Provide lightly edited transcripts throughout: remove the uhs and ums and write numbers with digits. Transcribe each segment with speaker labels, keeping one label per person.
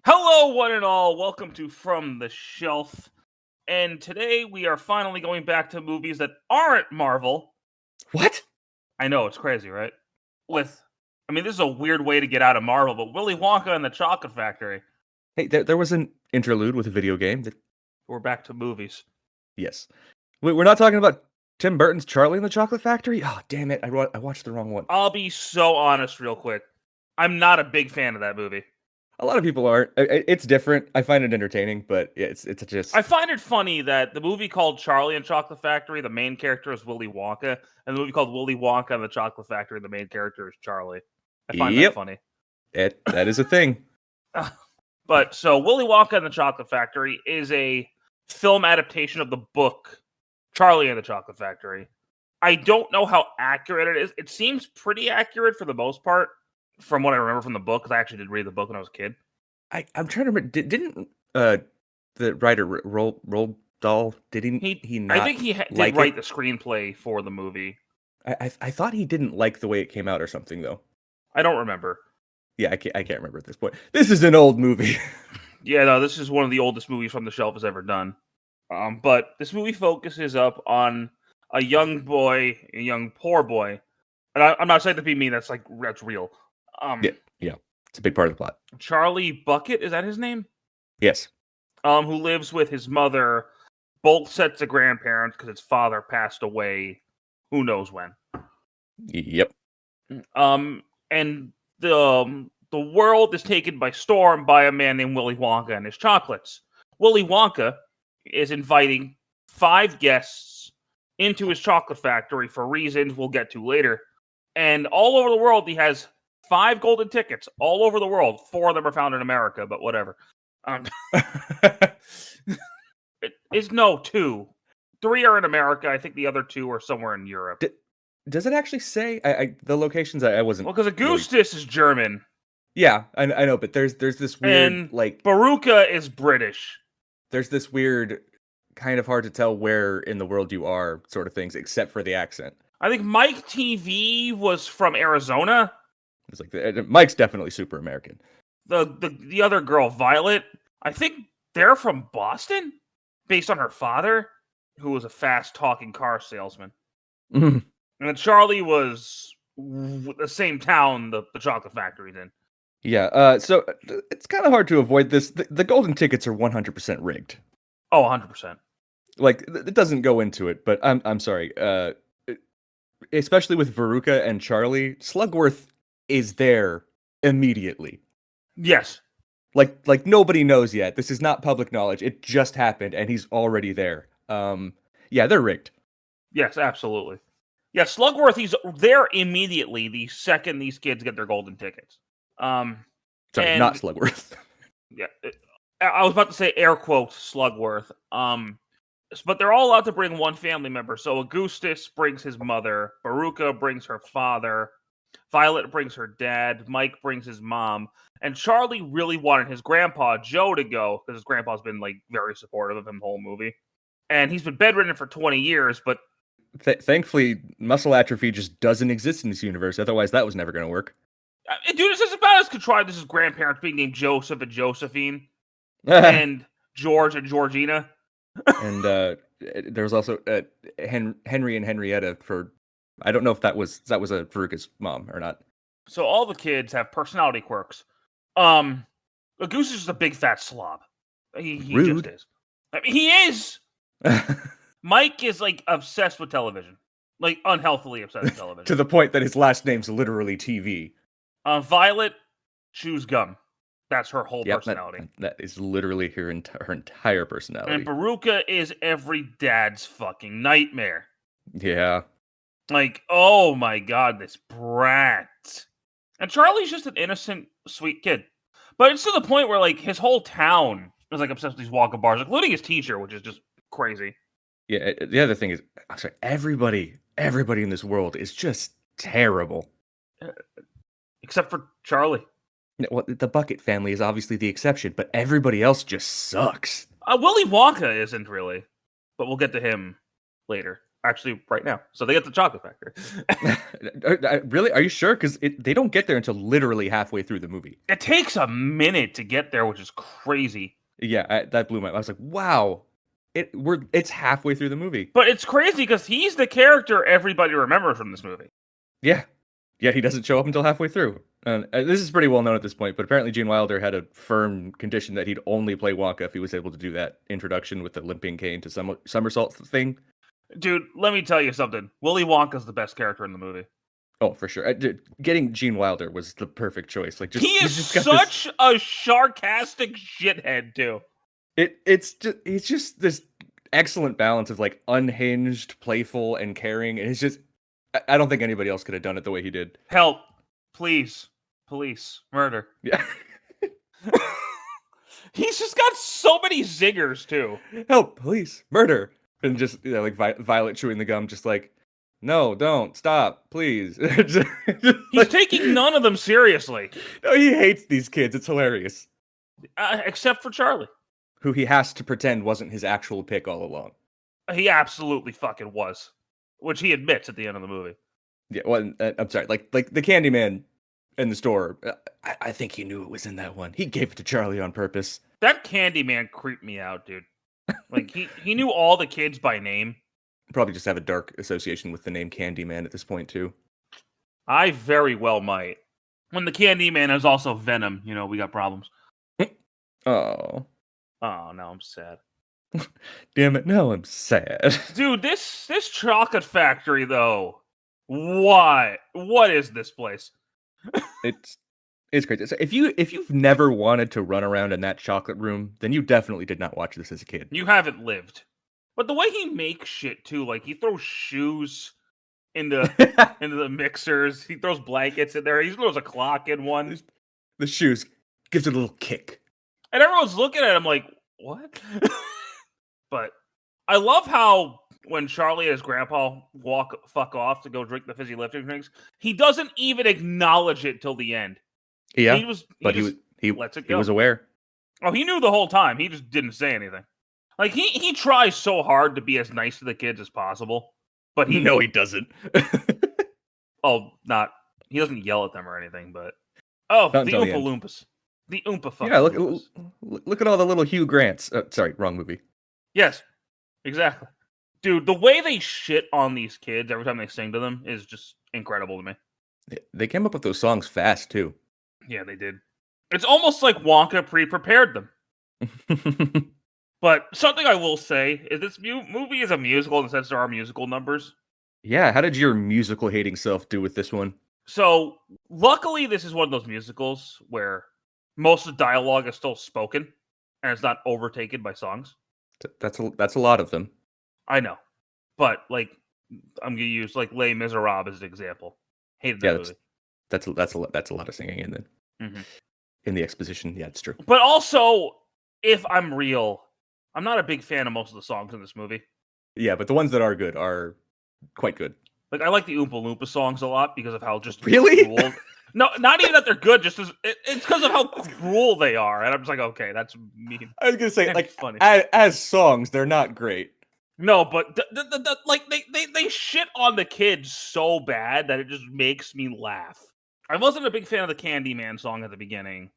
Speaker 1: Hello, one and all. Welcome to From the Shelf. And today we are finally going back to movies that aren't Marvel.
Speaker 2: What?
Speaker 1: I know, it's crazy, right? This is a weird way to get out of Marvel, but Willy Wonka and the Chocolate Factory.
Speaker 2: Hey, there was an interlude with a video game.
Speaker 1: We're back to movies.
Speaker 2: Yes. We're not talking about Tim Burton's Charlie and the Chocolate Factory? Oh, damn it. I watched the wrong one.
Speaker 1: I'll be so honest real quick. I'm not a big fan of that movie.
Speaker 2: A lot of people aren't. It's different. I find it entertaining, but it's just...
Speaker 1: I find it funny that the movie called Charlie and Chocolate Factory, the main character is Willy Wonka, and the movie called Willy Wonka and the Chocolate Factory, the main character is Charlie. I find that funny.
Speaker 2: That is a thing.
Speaker 1: But so Willy Wonka and the Chocolate Factory is a film adaptation of the book Charlie and the Chocolate Factory. I don't know how accurate it is. It seems pretty accurate for the most part, from what I remember from the book, because I actually did read the book when I was a kid.
Speaker 2: I'm trying to remember. Didn't the writer Roald Dahl, did he not?
Speaker 1: I think he did write the screenplay for the movie.
Speaker 2: I thought he didn't like the way it came out or something, though.
Speaker 1: I don't remember.
Speaker 2: Yeah, I can't remember at this point. This is an old movie.
Speaker 1: Yeah, no, this is one of the oldest movies From the Shelf has ever done. But this movie focuses up on a young poor boy. And I'm not saying to be mean, that's real.
Speaker 2: Yeah, it's a big part of the plot.
Speaker 1: Charlie Bucket, is that his name?
Speaker 2: Yes.
Speaker 1: Who lives with his mother, both sets of grandparents, because his father passed away who knows when.
Speaker 2: Yep.
Speaker 1: And the world is taken by storm by a man named Willy Wonka and his chocolates. Willy Wonka is inviting 5 guests into his chocolate factory for reasons we'll get to later. And all over the world, he has 5 golden tickets all over the world. 4 of them are found in America, but whatever. 2. 3 are in America. I think the other 2 are somewhere in Europe.
Speaker 2: Does it actually say the locations? I wasn't.
Speaker 1: Well, because Augustus is German.
Speaker 2: Yeah, I know, but there's this weird
Speaker 1: and Baruka is British.
Speaker 2: There's this weird, kind of hard to tell where in the world you are, sort of things, except for the accent.
Speaker 1: I think Mike TV was from Arizona.
Speaker 2: It's like Mike's definitely super American.
Speaker 1: The other girl, Violet, I think they're from Boston, based on her father, who was a fast-talking car salesman.
Speaker 2: Mm-hmm.
Speaker 1: And Charlie was the same town the chocolate factory's in.
Speaker 2: Yeah, so it's kind of hard to avoid this. The golden tickets are 100% rigged.
Speaker 1: Oh, 100%.
Speaker 2: Like, it doesn't go into it, but I'm sorry. Especially with Veruca and Charlie, Slugworth is there immediately.
Speaker 1: Yes.
Speaker 2: Like nobody knows yet. This is not public knowledge. It just happened, and he's already there. Yeah, they're rigged.
Speaker 1: Yes, absolutely. Yeah, Slugworth, he's there immediately the second these kids get their golden tickets.
Speaker 2: Sorry, not Slugworth.
Speaker 1: Yeah, I was about to say air quotes Slugworth. But they're all allowed to bring one family member. So Augustus brings his mother, Baruka brings her father, Violet brings her dad, Mike brings his mom, and Charlie really wanted his grandpa Joe to go because his grandpa's been very supportive of him the whole movie, and he's been bedridden for 20 years. But
Speaker 2: thankfully, muscle atrophy just doesn't exist in this universe. Otherwise, that was never going to work.
Speaker 1: Dude, this is about as contrived as his grandparents being named Joseph and Josephine, and George and Georgina.
Speaker 2: And there was also Henry and Henrietta for... I don't know if that was Veruca's mom or not.
Speaker 1: So all the kids have personality quirks. Augustus is a big fat slob. He just is. I mean, he is. Mike is obsessed with television, unhealthily obsessed with television,
Speaker 2: to the point that his last name's literally TV.
Speaker 1: Violet chews gum. That's her whole personality.
Speaker 2: That is literally her entire personality.
Speaker 1: And Baruka is every dad's fucking nightmare.
Speaker 2: Yeah.
Speaker 1: Oh my god, this brat. And Charlie's just an innocent, sweet kid. But it's to the point where, his whole town is, obsessed with these Wonka bars, including his teacher, which is just crazy.
Speaker 2: Yeah, the other thing is, I'm sorry, everybody in this world is just terrible.
Speaker 1: Except for Charlie.
Speaker 2: Well, the Bucket family is obviously the exception, but everybody else just sucks.
Speaker 1: Willy Wonka isn't really, but we'll get to him later. actually right now. So they get the chocolate factory.
Speaker 2: Really? Are you sure? Because they don't get there until literally halfway through the movie.
Speaker 1: It takes a minute to get there, which is crazy.
Speaker 2: Yeah, that blew my. I was like, wow, it's halfway through the movie.
Speaker 1: But it's crazy because he's the character everybody remembers from this movie.
Speaker 2: Yeah, he doesn't show up until halfway through. And this is pretty well known at this point, but apparently Gene Wilder had a firm condition that he'd only play Wonka if he was able to do that introduction with the limping cane to somersault thing.
Speaker 1: Dude, let me tell you something. Willy Wonka's the best character in the movie.
Speaker 2: Oh, for sure. Getting Gene Wilder was the perfect choice. Like,
Speaker 1: he is such a sarcastic shithead, too.
Speaker 2: He's just this excellent balance of like unhinged, playful, and caring. And it's just, I don't think anybody else could have done it the way he did.
Speaker 1: Help, please, police, murder.
Speaker 2: Yeah.
Speaker 1: He's just got so many zingers too.
Speaker 2: Help, police, murder, and just like Violet chewing the gum, just like, no, don't stop, please.
Speaker 1: He's taking none of them seriously.
Speaker 2: No, he hates these kids. It's hilarious.
Speaker 1: Except for Charlie,
Speaker 2: who he has to pretend wasn't his actual pick all along.
Speaker 1: He absolutely fucking was, which he admits at the end of the movie.
Speaker 2: Yeah, well, I'm sorry, like the Candyman in the store. I think he knew it was in that one. He gave it to Charlie on purpose.
Speaker 1: That Candyman creeped me out, dude. Like he knew all the kids by name.
Speaker 2: Probably just have a dark association with the name Candyman at this point too.
Speaker 1: I very well might. When the Candyman is also Venom, we got problems.
Speaker 2: Oh,
Speaker 1: now I'm sad.
Speaker 2: Damn it! Now I'm sad,
Speaker 1: dude. This chocolate factory though. What is this place?
Speaker 2: It's crazy. So if you've never wanted to run around in that chocolate room, then you definitely did not watch this as a kid.
Speaker 1: You haven't lived. But the way he makes shit too, like he throws shoes into the mixers, he throws blankets in there, he throws a clock in one.
Speaker 2: The shoes gives it a little kick.
Speaker 1: And everyone's looking at him like, what? But I love how when Charlie and his grandpa fuck off to go drink the fizzy lifting drinks, he doesn't even acknowledge it till the end.
Speaker 2: Yeah,
Speaker 1: he lets it go.
Speaker 2: He was aware.
Speaker 1: Oh, he knew the whole time. He just didn't say anything. Like he tries so hard to be as nice to the kids as possible, but he
Speaker 2: doesn't.
Speaker 1: He doesn't yell at them or anything. But the Oompa Loompas, the Oompa fucking Loompas.
Speaker 2: Look at all the little Hugh Grants. Sorry, wrong movie.
Speaker 1: Yes, exactly, dude. The way they shit on these kids every time they sing to them is just incredible to me.
Speaker 2: They came up with those songs fast too.
Speaker 1: Yeah, they did. It's almost like Wonka pre-prepared them. But something I will say is this movie is a musical in the sense there are musical numbers.
Speaker 2: Yeah, how did your musical hating self do with this one?
Speaker 1: So, luckily, this is one of those musicals where most of the dialogue is still spoken and it's not overtaken by songs.
Speaker 2: That's a lot of them.
Speaker 1: I know, but like I'm gonna use like Les Miserables as an example. Hated that movie.
Speaker 2: That's a lot of singing in in the exposition. Yeah, it's true.
Speaker 1: But also, if I'm real, I'm not a big fan of most of the songs in this movie.
Speaker 2: Yeah, but the ones that are good are quite good.
Speaker 1: Like I like the Oompa Loompa songs a lot because of how just
Speaker 2: really
Speaker 1: cruel. No, not even that they're good. Just it's because of how cruel they are, and I'm just like, okay, that's mean.
Speaker 2: I was gonna say, like,
Speaker 1: funny
Speaker 2: as songs, they're not great.
Speaker 1: No, but like they shit on the kids so bad that it just makes me laugh. I wasn't a big fan of the Candyman song at the beginning.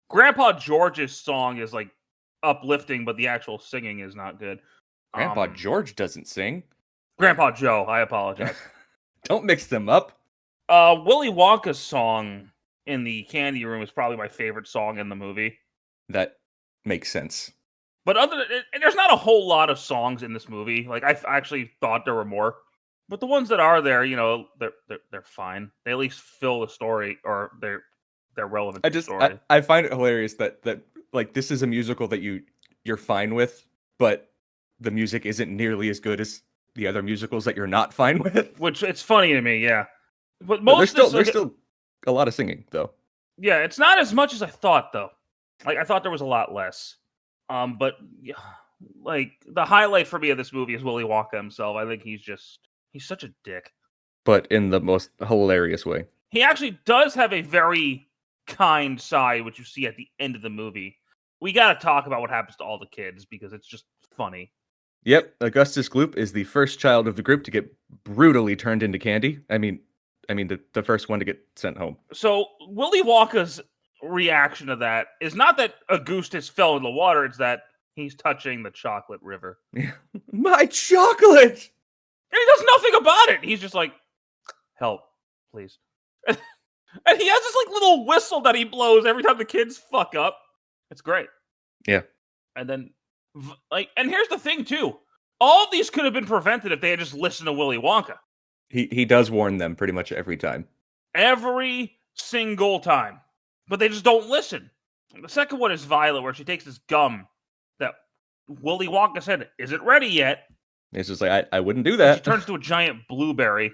Speaker 1: Grandpa George's song is like uplifting, but the actual singing is not good.
Speaker 2: Grandpa George doesn't sing.
Speaker 1: Grandpa Joe, I apologize.
Speaker 2: Don't mix them up.
Speaker 1: Willy Wonka's song in the candy room is probably my favorite song in the movie.
Speaker 2: That makes sense.
Speaker 1: But there's not a whole lot of songs in this movie. Like I actually thought there were more, but the ones that are there, they're fine. They at least fill the story, or they're relevant to the story.
Speaker 2: I find it hilarious that like this is a musical that you're fine with, but the music isn't nearly as good as the other musicals that you're not fine with.
Speaker 1: Which it's funny to me, yeah. But
Speaker 2: there's still a lot of singing though.
Speaker 1: Yeah, it's not as much as I thought though. Like I thought there was a lot less. But like the highlight for me of this movie is Willy Wonka himself. I think he's such a dick.
Speaker 2: But in the most hilarious way.
Speaker 1: He actually does have a very kind side, which you see at the end of the movie. We got to talk about what happens to all the kids because it's just funny.
Speaker 2: Yep, Augustus Gloop is the first child of the group to get brutally turned into candy. I mean, the first one to get sent home.
Speaker 1: So Willy Wonka's reaction to that is not that Augustus fell in the water; it's that he's touching the chocolate river.
Speaker 2: My chocolate!
Speaker 1: And he does nothing about it. He's just like, help, please. And he has this like little whistle that he blows every time the kids fuck up. It's great.
Speaker 2: Yeah.
Speaker 1: And then, and here's the thing too. All of these could have been prevented if they had just listened to Willy Wonka.
Speaker 2: He does warn them pretty much every time.
Speaker 1: Every single time. But they just don't listen. And the second one is Violet, where she takes this gum that Willy Wonka said isn't ready yet.
Speaker 2: It's just like, I wouldn't do that.
Speaker 1: She turns into a giant blueberry.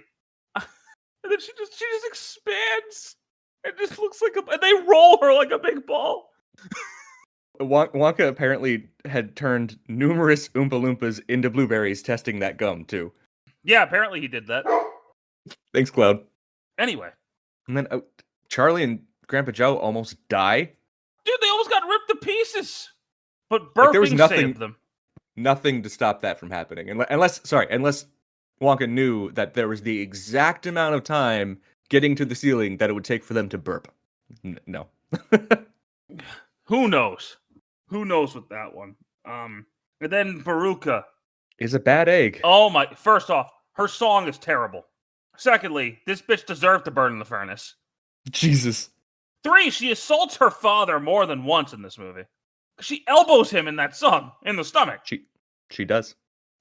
Speaker 1: And then she just expands. It just looks like and they roll her like a big ball.
Speaker 2: Wonka apparently had turned numerous Oompa Loompas into blueberries testing that gum, too.
Speaker 1: Yeah, apparently he did that.
Speaker 2: Thanks, Cloud.
Speaker 1: Anyway.
Speaker 2: And then Charlie and Grandpa Joe almost die.
Speaker 1: Dude, they almost got ripped to pieces. But burping saved them.
Speaker 2: Nothing to stop that from happening. Unless Wonka knew that there was the exact amount of time getting to the ceiling that it would take for them to burp. No.
Speaker 1: Who knows? Who knows with that one? And then Veruca
Speaker 2: is a bad egg.
Speaker 1: Oh my! First off, her song is terrible. Secondly, this bitch deserved to burn in the furnace.
Speaker 2: Jesus.
Speaker 1: 3, she assaults her father more than once in this movie. She elbows him in that song in the stomach.
Speaker 2: She does.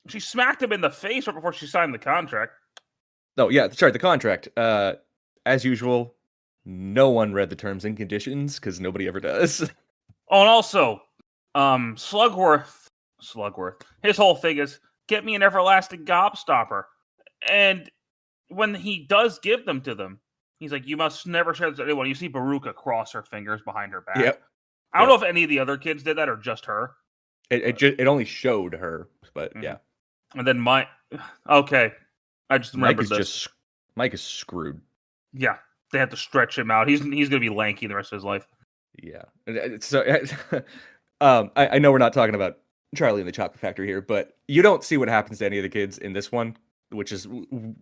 Speaker 1: She smacked him in the face right before she signed the contract.
Speaker 2: Oh yeah, sorry, the contract. As usual, no one read the terms and conditions because nobody ever does.
Speaker 1: Oh, and also, Slugworth, his whole thing is, get me an everlasting gobstopper. And when he does give them to them, he's like, you must never share this with anyone. You see Veruca cross her fingers behind her back.
Speaker 2: Yep.
Speaker 1: I don't know if any of the other kids did that or just her.
Speaker 2: It only showed her, but yeah.
Speaker 1: And then okay, I just remembered this.
Speaker 2: Mike is screwed.
Speaker 1: Yeah, they had to stretch him out. He's going to be lanky the rest of his life.
Speaker 2: Yeah. So, I know we're not talking about Charlie and the Chocolate Factory here, but you don't see what happens to any of the kids in this one, which is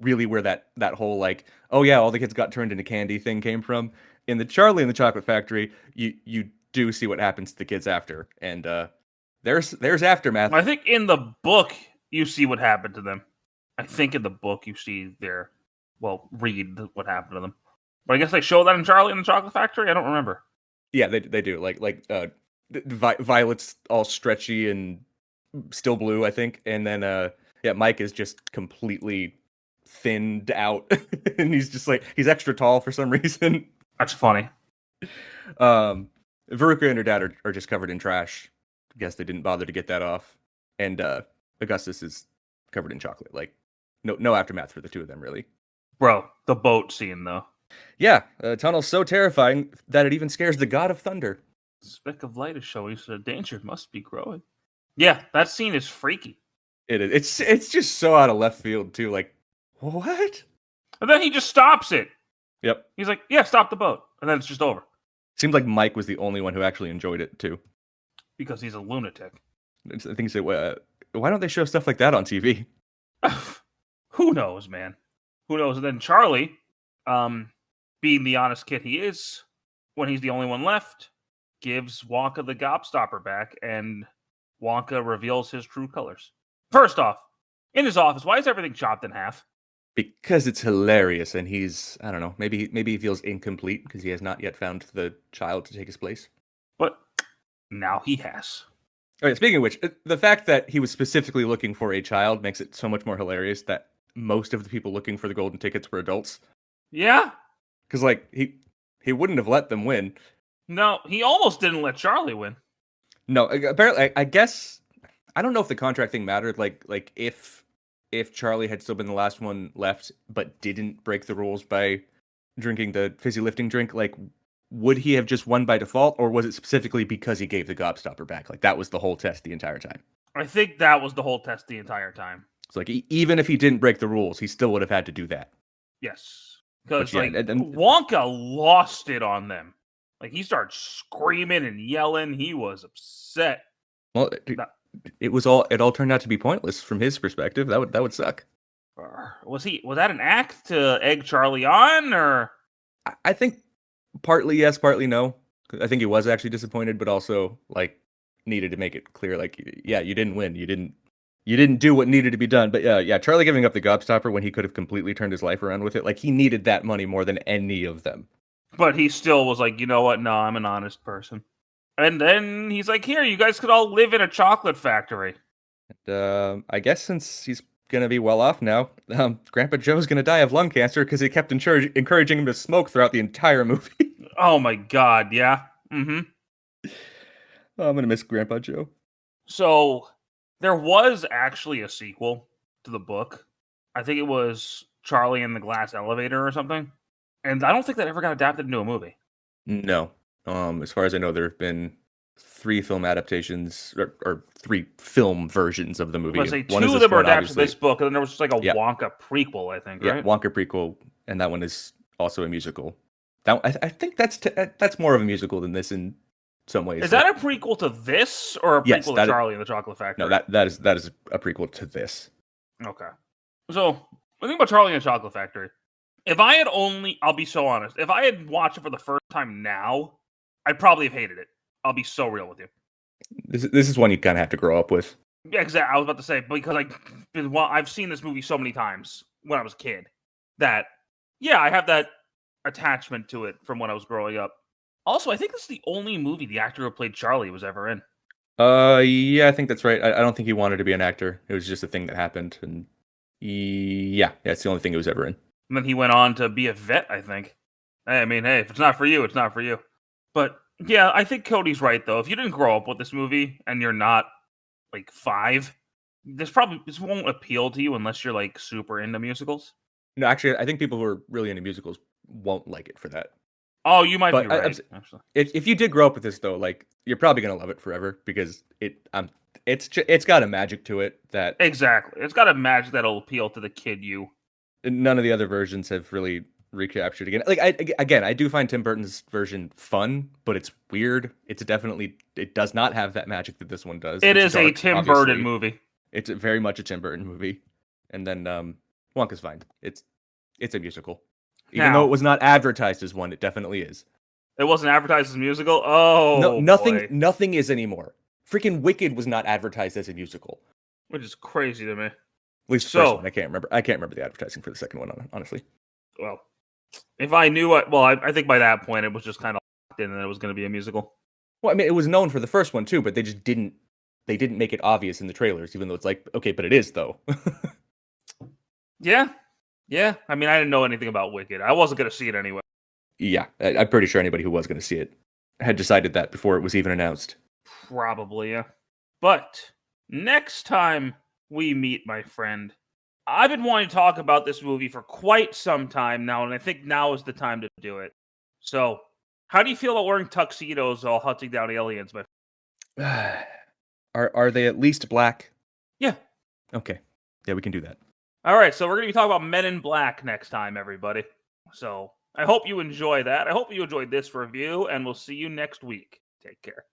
Speaker 2: really where that whole like, oh yeah, all the kids got turned into candy thing came from. In the Charlie and the Chocolate Factory, you do see what happens to the kids after, and there's aftermath.
Speaker 1: I think in the book you see what happened to them. I think in the book you see read what happened to them. But I guess they show that in Charlie and the Chocolate Factory. I don't remember.
Speaker 2: Yeah, they do. Like Violet's all stretchy and still blue, I think, and then Mike is just completely thinned out, and he's just like he's extra tall for some reason.
Speaker 1: That's funny.
Speaker 2: Veruca and her dad are just covered in trash. I guess they didn't bother to get that off, and Augustus is covered in chocolate. Like no aftermath for the two of them, really.
Speaker 1: Bro, the boat scene though.
Speaker 2: Yeah, a tunnel's so terrifying that it even scares the god of thunder.
Speaker 1: Speck of light is showing, so the danger must be growing. Yeah, that scene is freaky.
Speaker 2: It is. It's just so out of left field too. Like, what?
Speaker 1: And then he just stops it.
Speaker 2: Yep.
Speaker 1: He's like, yeah, stop the boat. And then it's just over.
Speaker 2: Seems like Mike was the only one who actually enjoyed it too.
Speaker 1: Because he's a lunatic.
Speaker 2: I think so. Why don't they show stuff like that on TV?
Speaker 1: Who knows, man? Who knows? And then Charlie, being the honest kid he is, when he's the only one left, gives Wonka the gobstopper back, and Wonka reveals his true colors. First off, in his office, why is everything chopped in half?
Speaker 2: Because it's hilarious, and he's, I don't know, maybe he feels incomplete because he has not yet found the child to take his place.
Speaker 1: But now he has.
Speaker 2: All right, speaking of which, the fact that he was specifically looking for a child makes it so much more hilarious that most of the people looking for the golden tickets were adults.
Speaker 1: Yeah.
Speaker 2: Because, like, he wouldn't have let them win.
Speaker 1: No, he almost didn't let Charlie win.
Speaker 2: No, apparently, I guess, I don't know if the contract thing mattered. Like if Charlie had still been the last one left, but didn't break the rules by drinking the fizzy lifting drink, like, would he have just won by default, or was it specifically because he gave the gobstopper back? Like, that was the whole test the entire time.
Speaker 1: I think that was the whole test the entire time.
Speaker 2: It's like, even if he didn't break the rules, he still would have had to do that.
Speaker 1: Yes. Because,
Speaker 2: yeah,
Speaker 1: Wonka lost it on them. Like, he started screaming and yelling. He was upset.
Speaker 2: Well, it all turned out to be pointless from his perspective. That would suck.
Speaker 1: Was that an act to egg Charlie on, or?
Speaker 2: I think partly yes, partly no. I think he was actually disappointed, but also like needed to make it clear, like, yeah, you didn't win. You didn't do what needed to be done. But yeah, Charlie giving up the gobstopper when he could have completely turned his life around with it. Like, he needed that money more than any of them.
Speaker 1: But he still was like, you know what? No, I'm an honest person. And then he's like, here, you guys could all live in a chocolate factory.
Speaker 2: And, I guess since he's going to be well off now, Grandpa Joe's going to die of lung cancer because he kept encouraging him to smoke throughout the entire movie.
Speaker 1: Oh my God, yeah. Mm-hmm.
Speaker 2: Oh, I'm going to miss Grandpa Joe.
Speaker 1: So there was actually a sequel to the book. I think it was Charlie and the Glass Elevator or something. And I don't think that ever got adapted into a movie.
Speaker 2: No. As far as I know, there have been 3 film adaptations or 3 film versions of the movie.
Speaker 1: I was say 2 of them are adapted to this book, and then there was just like a Wonka prequel, I think, right?
Speaker 2: Yeah, Wonka prequel, and that one is also a musical. That I think that's more of a musical than this in some ways.
Speaker 1: Is that a prequel to this, or a prequel to Charlie and the Chocolate Factory?
Speaker 2: No, that is a prequel to this.
Speaker 1: Okay. So, the thing about Charlie and the Chocolate Factory, I'll be so honest, if I had watched it for the first time now, I'd probably have hated it. I'll be so real with you.
Speaker 2: This is one you kind of have to grow up with.
Speaker 1: Yeah, exactly. I was about to say, because I've seen this movie so many times when I was a kid that, yeah, I have that attachment to it from when I was growing up. Also, I think this is the only movie the actor who played Charlie was ever in.
Speaker 2: Yeah, I think that's right. I don't think he wanted to be an actor. It was just a thing that happened, and yeah, it's the only thing he was ever in.
Speaker 1: And then he went on to be a vet, I think. I mean, hey, if it's not for you, it's not for you. But yeah, I think Cody's right, though. If you didn't grow up with this movie and you're not like 5, this won't appeal to you unless you're like super into musicals.
Speaker 2: No, actually, I think people who are really into musicals won't like it for that.
Speaker 1: Oh, you might be right. Actually,
Speaker 2: if you did grow up with this though, like, you're probably gonna love it forever because it's got a magic to it that
Speaker 1: exactly. It's got a magic that'll appeal to the kid you.
Speaker 2: None of the other versions have really recaptured again. Like, I do find Tim Burton's version fun, but it's weird. It does not have that magic that this one does.
Speaker 1: It is a Tim Burton movie.
Speaker 2: It's very much a Tim Burton movie. And then Wonka's fine. It's a musical. Even though it was not advertised as one, it definitely is.
Speaker 1: It wasn't advertised as a musical? Oh,
Speaker 2: no, nothing is anymore. Freaking Wicked was not advertised as a musical.
Speaker 1: Which is crazy to me. At
Speaker 2: least the first one. I can't remember the advertising for the second one, honestly.
Speaker 1: Well, if I knew I think by that point it was just kind of locked in and it was going to be a musical.
Speaker 2: Well, I mean, it was known for the first one too, but they just didn't make it obvious in the trailers, even though it's like, okay, but it is though.
Speaker 1: Yeah. I mean, I didn't know anything about Wicked. I wasn't going to see it anyway.
Speaker 2: Yeah, I'm pretty sure anybody who was going to see it had decided that before it was even announced.
Speaker 1: Probably, yeah. But next time we meet, my friend, I've been wanting to talk about this movie for quite some time now, and I think now is the time to do it. So, how do you feel about wearing tuxedos while hunting down aliens, my friend?
Speaker 2: Are they at least black?
Speaker 1: Yeah.
Speaker 2: Okay. Yeah, we can do that.
Speaker 1: All right, so we're going to be talking about Men in Black next time, everybody. So I hope you enjoy that. I hope you enjoyed this review, and we'll see you next week. Take care.